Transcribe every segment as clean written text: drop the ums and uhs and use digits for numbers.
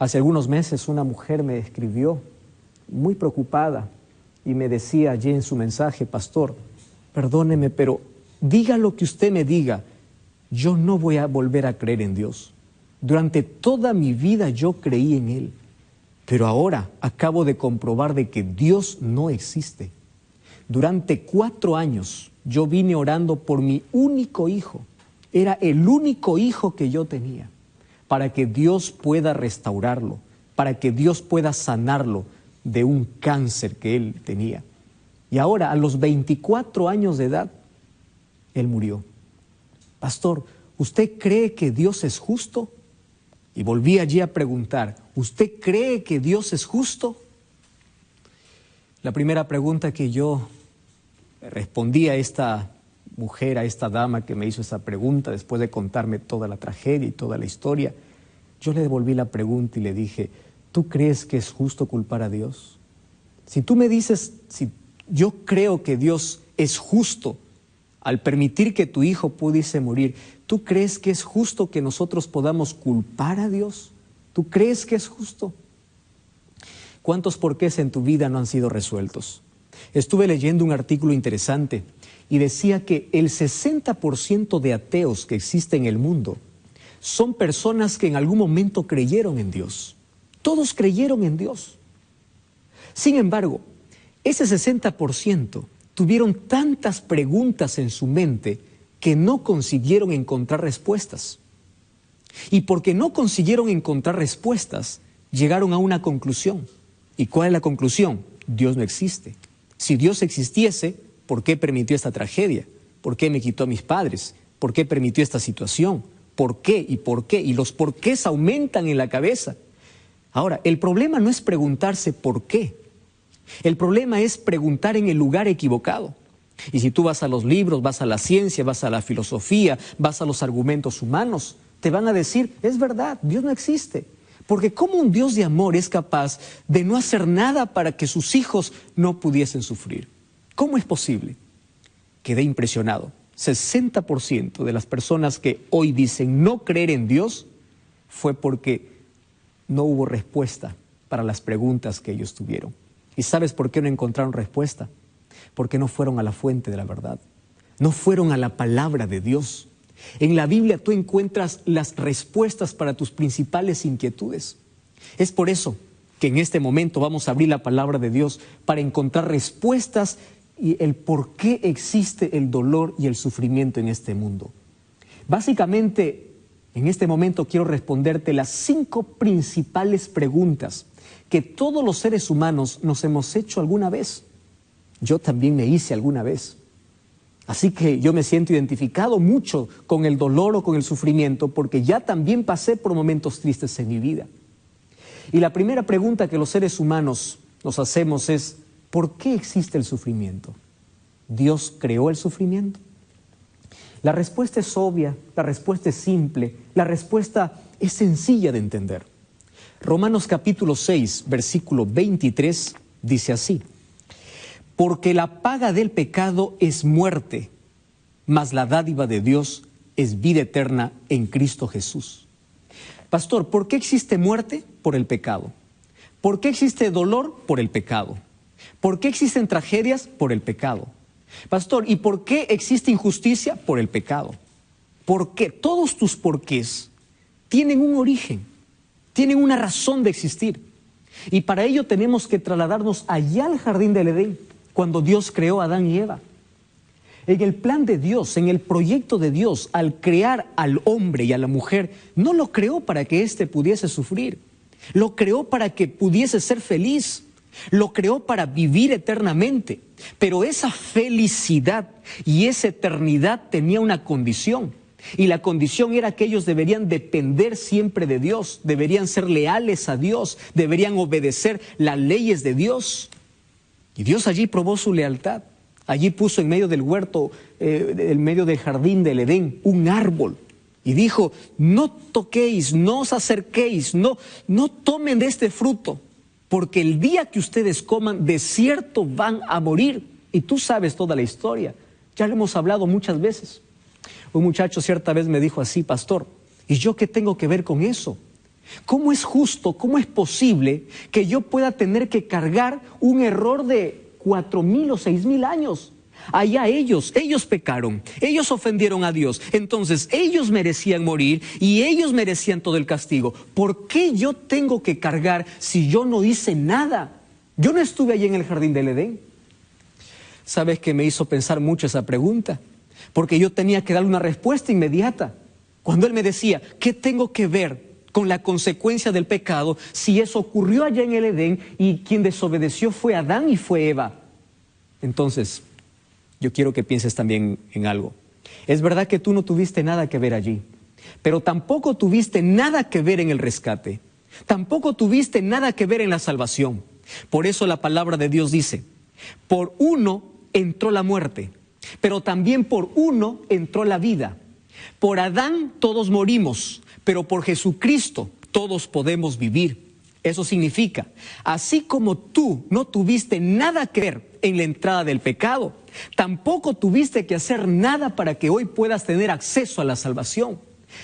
Hace algunos meses una mujer me escribió muy preocupada y me decía allí en su mensaje: pastor, perdóneme, pero diga lo que usted me diga, yo no voy a volver a creer en Dios. Durante toda mi vida yo creí en Él, pero ahora acabo de comprobar de que Dios no existe. Durante 4 años yo vine orando por mi único hijo. Era el único hijo que yo tenía, para que Dios pueda restaurarlo, para que Dios pueda sanarlo de un cáncer que él tenía. Y ahora, a los 24 años de edad, él murió. Pastor, ¿usted cree que Dios es justo? Y volví allí a preguntar, ¿usted cree que Dios es justo? La primera pregunta que yo respondí a esta mujer, a esta dama que me hizo esa pregunta, después de contarme toda la tragedia y toda la historia, yo le devolví la pregunta y le dije: ¿tú crees que es justo culpar a Dios? Si tú me dices, si yo creo que Dios es justo al permitir que tu hijo pudiese morir, ¿tú crees que es justo que nosotros podamos culpar a Dios? ¿Tú crees que es justo? ¿Cuántos porqués en tu vida no han sido resueltos? Estuve leyendo un artículo interesante y decía que el 60% de ateos que existen en el mundo son personas que en algún momento creyeron en Dios. Todos creyeron en Dios. Sin embargo, ese 60% tuvieron tantas preguntas en su mente que no consiguieron encontrar respuestas. Y porque no consiguieron encontrar respuestas, llegaron a una conclusión. ¿Y cuál es la conclusión? Dios no existe. Si Dios existiese, ¿por qué permitió esta tragedia? ¿Por qué me quitó a mis padres? ¿Por qué permitió esta situación? ¿Por qué y por qué? Y los porqués aumentan en la cabeza. Ahora, el problema no es preguntarse por qué. El problema es preguntar en el lugar equivocado. Y si tú vas a los libros, vas a la ciencia, vas a la filosofía, vas a los argumentos humanos, te van a decir, es verdad, Dios no existe. Porque ¿cómo un Dios de amor es capaz de no hacer nada para que sus hijos no pudiesen sufrir? ¿Cómo es posible? Quedé impresionado. 60% de las personas que hoy dicen no creer en Dios fue porque no hubo respuesta para las preguntas que ellos tuvieron. ¿Y sabes por qué no encontraron respuesta? Porque no fueron a la fuente de la verdad. No fueron a la palabra de Dios. En la Biblia tú encuentras las respuestas para tus principales inquietudes. Es por eso que en este momento vamos a abrir la palabra de Dios para encontrar respuestas y el por qué existe el dolor y el sufrimiento en este mundo. Básicamente, en este momento quiero responderte las 5 principales preguntas que todos los seres humanos nos hemos hecho alguna vez. Yo también me hice alguna vez. Así que yo me siento identificado mucho con el dolor o con el sufrimiento porque ya también pasé por momentos tristes en mi vida. Y la primera pregunta que los seres humanos nos hacemos es: ¿por qué existe el sufrimiento? ¿Dios creó el sufrimiento? La respuesta es obvia, la respuesta es simple, la respuesta es sencilla de entender. Romanos capítulo 6, versículo 23 dice así: porque la paga del pecado es muerte, mas la dádiva de Dios es vida eterna en Cristo Jesús. Pastor, ¿por qué existe muerte? Por el pecado. ¿Por qué existe dolor? Por el pecado. ¿Por qué existen tragedias? Por el pecado. Pastor, ¿y por qué existe injusticia? Por el pecado. ¿Por qué? Todos tus porqués tienen un origen, tienen una razón de existir. Y para ello tenemos que trasladarnos allá al jardín del Edén, cuando Dios creó a Adán y Eva. En el plan de Dios, en el proyecto de Dios, al crear al hombre y a la mujer, no lo creó para que éste pudiese sufrir. Lo creó para que pudiese ser feliz. Lo creó para vivir eternamente. Pero esa felicidad y esa eternidad tenía una condición. Y la condición era que ellos deberían depender siempre de Dios, deberían ser leales a Dios, deberían obedecer las leyes de Dios. Y Dios allí probó su lealtad. Allí puso en medio del huerto, en medio del jardín del Edén, un árbol. Y dijo: no toquéis, no os acerquéis, no tomen de este fruto, porque el día que ustedes coman, de cierto van a morir. Y tú sabes toda la historia, ya lo hemos hablado muchas veces. Un muchacho cierta vez me dijo así: pastor, ¿y yo qué tengo que ver con eso? ¿Cómo es justo, cómo es posible que yo pueda tener que cargar un error de 4,000 o 6,000 años? Allá ellos pecaron, ellos ofendieron a Dios, entonces ellos merecían morir y ellos merecían todo el castigo. ¿Por qué yo tengo que cargar si yo no hice nada? Yo no estuve allí en el jardín del Edén. ¿Sabes qué me hizo pensar mucho esa pregunta? Porque yo tenía que darle una respuesta inmediata. Cuando él me decía, ¿qué tengo que ver con la consecuencia del pecado si eso ocurrió allá en el Edén y quien desobedeció fue Adán y fue Eva? Entonces, yo quiero que pienses también en algo. Es verdad que tú no tuviste nada que ver allí, pero tampoco tuviste nada que ver en el rescate. Tampoco tuviste nada que ver en la salvación. Por eso la palabra de Dios dice, por uno entró la muerte, pero también por uno entró la vida. Por Adán todos morimos, pero por Jesucristo todos podemos vivir. Eso significa, así como tú no tuviste nada que ver en la entrada del pecado, tampoco tuviste que hacer nada para que hoy puedas tener acceso a la salvación.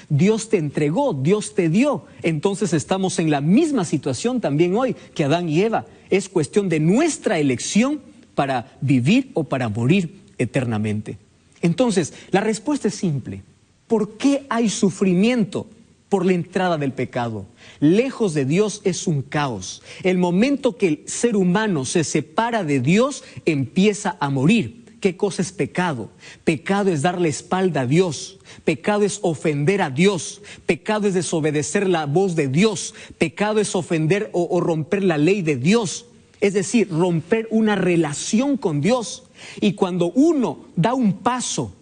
Dios te entregó, Dios te dio. Entonces estamos en la misma situación también hoy que Adán y Eva. Es cuestión de nuestra elección para vivir o para morir eternamente. Entonces, la respuesta es simple. ¿Por qué hay sufrimiento? Por la entrada del pecado. Lejos de Dios es un caos. El momento que el ser humano se separa de Dios, empieza a morir. ¿Qué cosa es pecado? Pecado es darle espalda a Dios. Pecado es ofender a Dios. Pecado es desobedecer la voz de Dios. Pecado es ofender o romper la ley de Dios. Es decir, romper una relación con Dios. Y cuando uno da un paso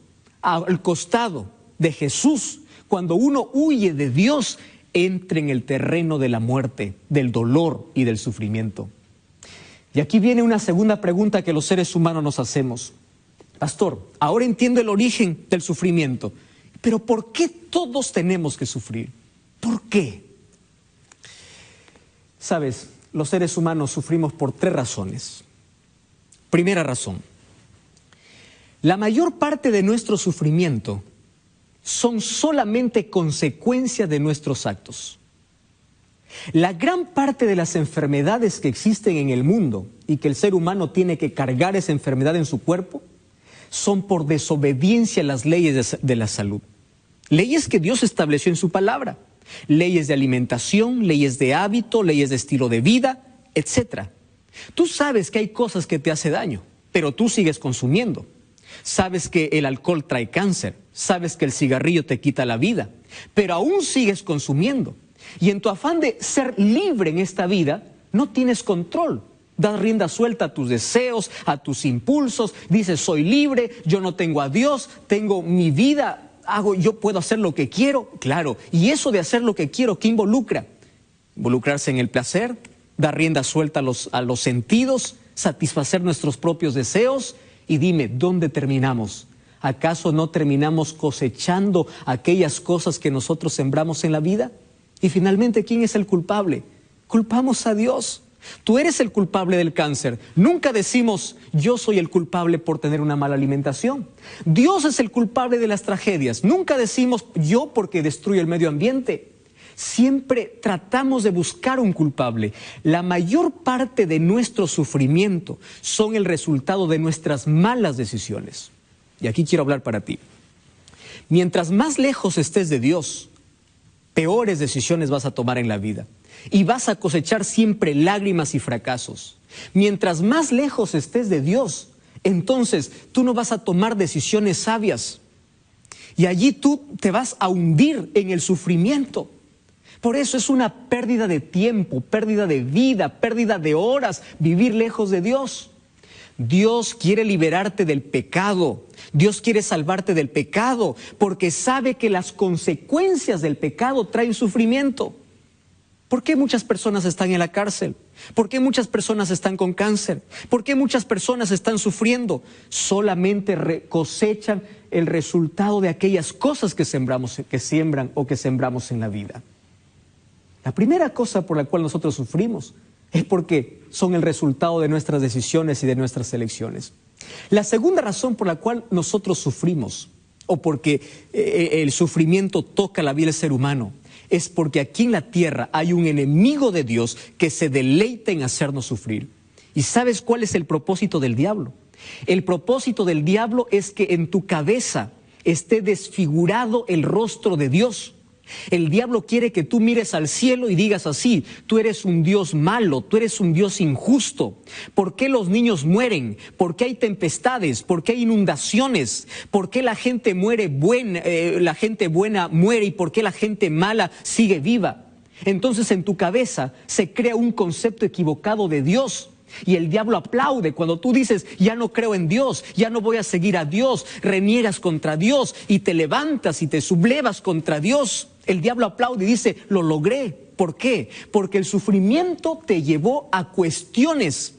al costado de Jesús, cuando uno huye de Dios, entra en el terreno de la muerte, del dolor y del sufrimiento. Y aquí viene una segunda pregunta que los seres humanos nos hacemos. Pastor, ahora entiendo el origen del sufrimiento, pero ¿por qué todos tenemos que sufrir? ¿Por qué? Sabes, los seres humanos sufrimos por 3 razones. Primera razón, la mayor parte de nuestro sufrimiento son solamente consecuencia de nuestros actos. La gran parte de las enfermedades que existen en el mundo y que el ser humano tiene que cargar esa enfermedad en su cuerpo son por desobediencia a las leyes de la salud. Leyes que Dios estableció en su palabra. Leyes de alimentación, leyes de hábito, leyes de estilo de vida, etc. Tú sabes que hay cosas que te hacen daño, pero tú sigues consumiendo. Sabes que el alcohol trae cáncer, sabes que el cigarrillo te quita la vida, pero aún sigues consumiendo. Y en tu afán de ser libre en esta vida, no tienes control. Das rienda suelta a tus deseos, a tus impulsos, dices soy libre, yo no tengo a Dios, tengo mi vida, yo puedo hacer lo que quiero. Claro, y eso de hacer lo que quiero, ¿qué involucra? Involucrarse en el placer, dar rienda suelta a los sentidos, satisfacer nuestros propios deseos. Y dime, ¿dónde terminamos? ¿Acaso no terminamos cosechando aquellas cosas que nosotros sembramos en la vida? Y finalmente, ¿quién es el culpable? Culpamos a Dios. Tú eres el culpable del cáncer. Nunca decimos, yo soy el culpable por tener una mala alimentación. Dios es el culpable de las tragedias. Nunca decimos, yo porque destruyo el medio ambiente. Siempre tratamos de buscar un culpable. La mayor parte de nuestro sufrimiento son el resultado de nuestras malas decisiones. Y aquí quiero hablar para ti. Mientras más lejos estés de Dios, peores decisiones vas a tomar en la vida. Y vas a cosechar siempre lágrimas y fracasos. Mientras más lejos estés de Dios, entonces tú no vas a tomar decisiones sabias. Y allí tú te vas a hundir en el sufrimiento. Por eso es una pérdida de tiempo, pérdida de vida, pérdida de horas, vivir lejos de Dios. Dios quiere liberarte del pecado. Dios quiere salvarte del pecado, porque sabe que las consecuencias del pecado traen sufrimiento. ¿Por qué muchas personas están en la cárcel? ¿Por qué muchas personas están con cáncer? ¿Por qué muchas personas están sufriendo? Solamente cosechan el resultado de aquellas cosas que siembran o que sembramos en la vida. La primera cosa por la cual nosotros sufrimos es porque son el resultado de nuestras decisiones y de nuestras elecciones. La segunda razón por la cual nosotros sufrimos, o porque el sufrimiento toca la vida del ser humano, es porque aquí en la tierra hay un enemigo de Dios que se deleita en hacernos sufrir. ¿Y sabes cuál es el propósito del diablo? El propósito del diablo es que en tu cabeza esté desfigurado el rostro de Dios. El diablo quiere que tú mires al cielo y digas así: tú eres un Dios malo, tú eres un Dios injusto. ¿Por qué los niños mueren? ¿Por qué hay tempestades? ¿Por qué hay inundaciones? ¿Por qué la gente la gente buena muere y por qué la gente mala sigue viva? Entonces en tu cabeza se crea un concepto equivocado de Dios. Y el diablo aplaude cuando tú dices: ya no creo en Dios, ya no voy a seguir a Dios, reniegas contra Dios y te levantas y te sublevas contra Dios. El diablo aplaude y dice: lo logré. ¿Por qué? Porque el sufrimiento te llevó a cuestiones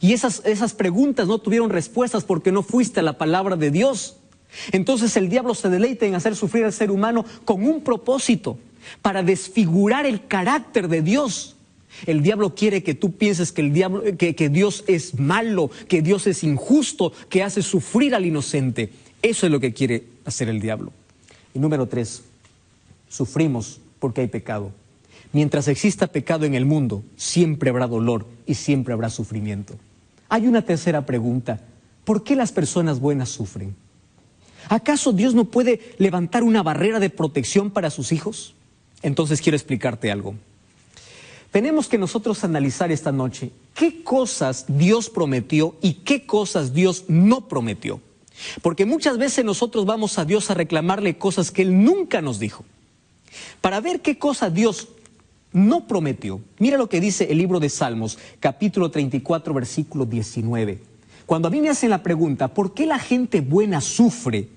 y esas preguntas no tuvieron respuestas porque no fuiste a la palabra de Dios. Entonces el diablo se deleita en hacer sufrir al ser humano con un propósito: para desfigurar el carácter de Dios. El diablo quiere que tú pienses que Dios es malo, que Dios es injusto, que hace sufrir al inocente. Eso es lo que quiere hacer el diablo. Y número 3, sufrimos porque hay pecado. Mientras exista pecado en el mundo, siempre habrá dolor y siempre habrá sufrimiento. Hay una tercera pregunta: ¿por qué las personas buenas sufren? ¿Acaso Dios no puede levantar una barrera de protección para sus hijos? Entonces quiero explicarte algo. Tenemos que nosotros analizar esta noche qué cosas Dios prometió y qué cosas Dios no prometió. Porque muchas veces nosotros vamos a Dios a reclamarle cosas que Él nunca nos dijo. Para ver qué cosa Dios no prometió, mira lo que dice el libro de Salmos, capítulo 34, versículo 19. Cuando a mí me hacen la pregunta: ¿por qué la gente buena sufre?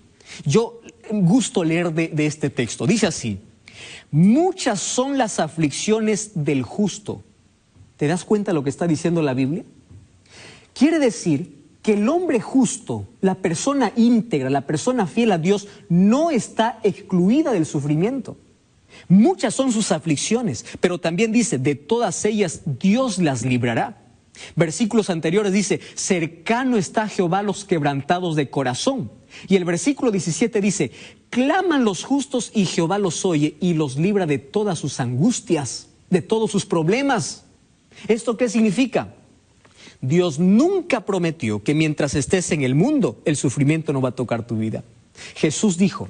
Yo gusto leer de este texto. Dice así: muchas son las aflicciones del justo. ¿Te das cuenta de lo que está diciendo la Biblia? Quiere decir que el hombre justo, la persona íntegra, la persona fiel a Dios, no está excluida del sufrimiento. Muchas son sus aflicciones, pero también dice: de todas ellas Dios las librará. Versículos anteriores dice: cercano está Jehová a los quebrantados de corazón. Y el versículo 17 dice: claman los justos y Jehová los oye y los libra de todas sus angustias, de todos sus problemas. ¿Esto qué significa? Dios nunca prometió que mientras estés en el mundo, el sufrimiento no va a tocar tu vida. Jesús dijo: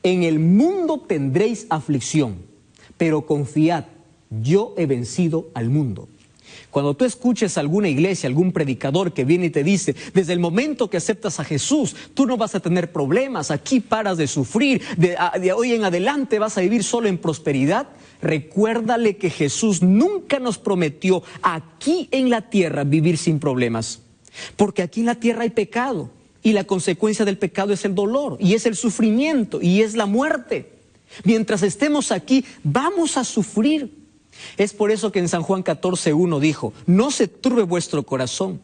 en el mundo tendréis aflicción, pero confiad, yo he vencido al mundo. Cuando tú escuches a alguna iglesia, algún predicador que viene y te dice: desde el momento que aceptas a Jesús, tú no vas a tener problemas, aquí paras de sufrir, de hoy en adelante vas a vivir solo en prosperidad, recuérdale que Jesús nunca nos prometió aquí en la tierra vivir sin problemas. Porque aquí en la tierra hay pecado, y la consecuencia del pecado es el dolor, y es el sufrimiento, y es la muerte. Mientras estemos aquí, vamos a sufrir. Es por eso que en San Juan 14:1 dijo: no se turbe vuestro corazón,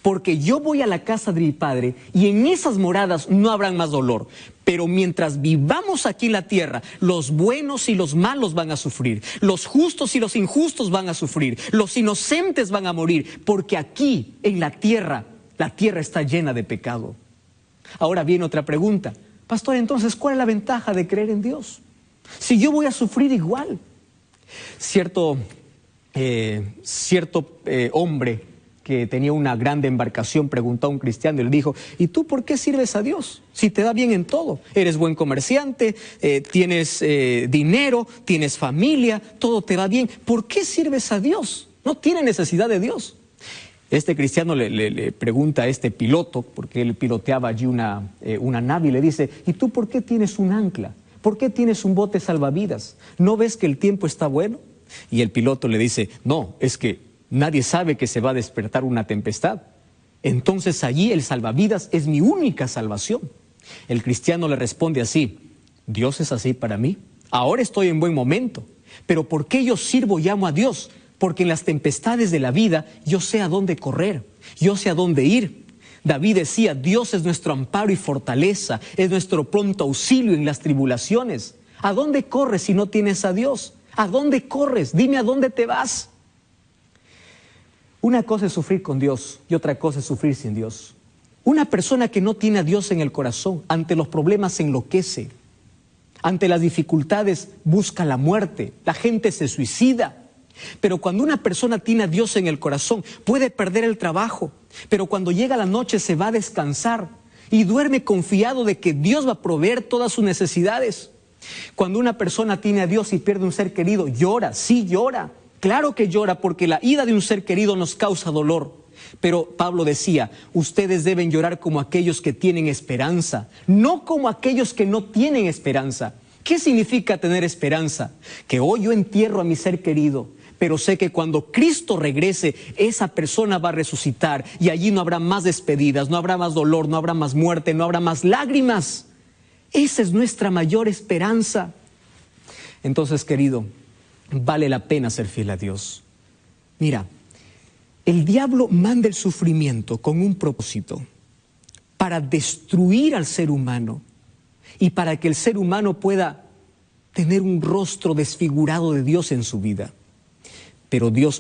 porque yo voy a la casa de mi Padre y en esas moradas no habrán más dolor. Pero mientras vivamos aquí en la tierra, los buenos y los malos van a sufrir, los justos y los injustos van a sufrir, los inocentes van a morir, porque aquí en la tierra está llena de pecado. Ahora viene otra pregunta: pastor, entonces, ¿cuál es la ventaja de creer en Dios? Si yo voy a sufrir igual. Cierto hombre que tenía una grande embarcación preguntó a un cristiano y le dijo: ¿y tú por qué sirves a Dios? Si te da bien en todo, eres buen comerciante, tienes dinero, tienes familia, todo te va bien, ¿por qué sirves a Dios? No tiene necesidad de Dios. Este cristiano le pregunta a este piloto, porque él piloteaba allí una nave, y le dice: ¿y tú por qué tienes un ancla? ¿Por qué tienes un bote salvavidas? ¿No ves que el tiempo está bueno? Y el piloto le dice: no, es que nadie sabe que se va a despertar una tempestad. Entonces allí el salvavidas es mi única salvación. El cristiano le responde así: Dios es así para mí. Ahora estoy en buen momento, pero ¿por qué yo sirvo y amo a Dios? Porque en las tempestades de la vida yo sé a dónde correr, yo sé a dónde ir. David decía: Dios es nuestro amparo y fortaleza, es nuestro pronto auxilio en las tribulaciones. ¿A dónde corres si no tienes a Dios? ¿A dónde corres? Dime, ¿a dónde te vas? Una cosa es sufrir con Dios y otra cosa es sufrir sin Dios. Una persona que no tiene a Dios en el corazón, ante los problemas se enloquece. Ante las dificultades busca la muerte, la gente se suicida. Pero cuando una persona tiene a Dios en el corazón, puede perder el trabajo, pero cuando llega la noche se va a descansar y duerme confiado de que Dios va a proveer todas sus necesidades. Cuando una persona tiene a Dios y pierde un ser querido, llora, sí llora, claro que llora, porque la ida de un ser querido nos causa dolor. Pero Pablo decía, ustedes deben llorar como aquellos que tienen esperanza, no como aquellos que no tienen esperanza. ¿Qué significa tener esperanza? Que hoy yo entierro a mi ser querido, pero sé que cuando Cristo regrese, esa persona va a resucitar y allí no habrá más despedidas, no habrá más dolor, no habrá más muerte, no habrá más lágrimas. Esa es nuestra mayor esperanza. Entonces, querido, vale la pena ser fiel a Dios. Mira, el diablo manda el sufrimiento con un propósito, para destruir al ser humano y para que el ser humano pueda tener un rostro desfigurado de Dios en su vida. Pero Dios